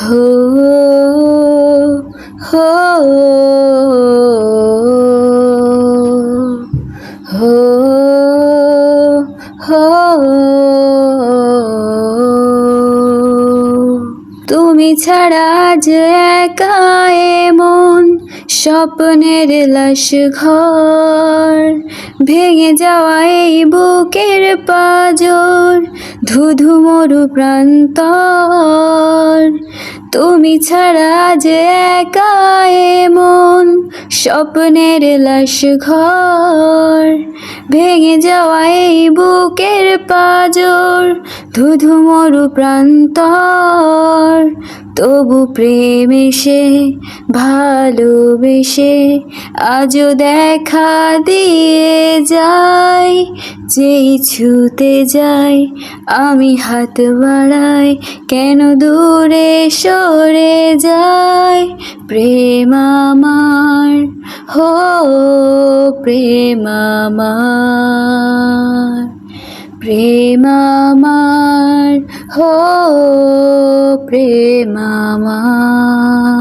হো হো হো হো তুমি ছাড়া যে একা এ মন স্বপ্নের লাশ ঘর ভেঙে যাওয়া এই বুকের পাঁজর ধুধু মরু প্রান্তর তুমি ছাড়া যে একা এ মন স্বপ্নের লাশ ঘর ভেঙে যাওয়া এই বুকের পাঁজর ধুধু মরু প্রান্তর তবু প্রেম এসে ভালোবেসে আজও দেখা দিয়ে যায় যেই ছুতে যাই আমি হাত বাড়াই কেন দূরে সরে যায় প্রেম আমার হো প্রেম আমার প্রেম আমার হো প্রেম আমার।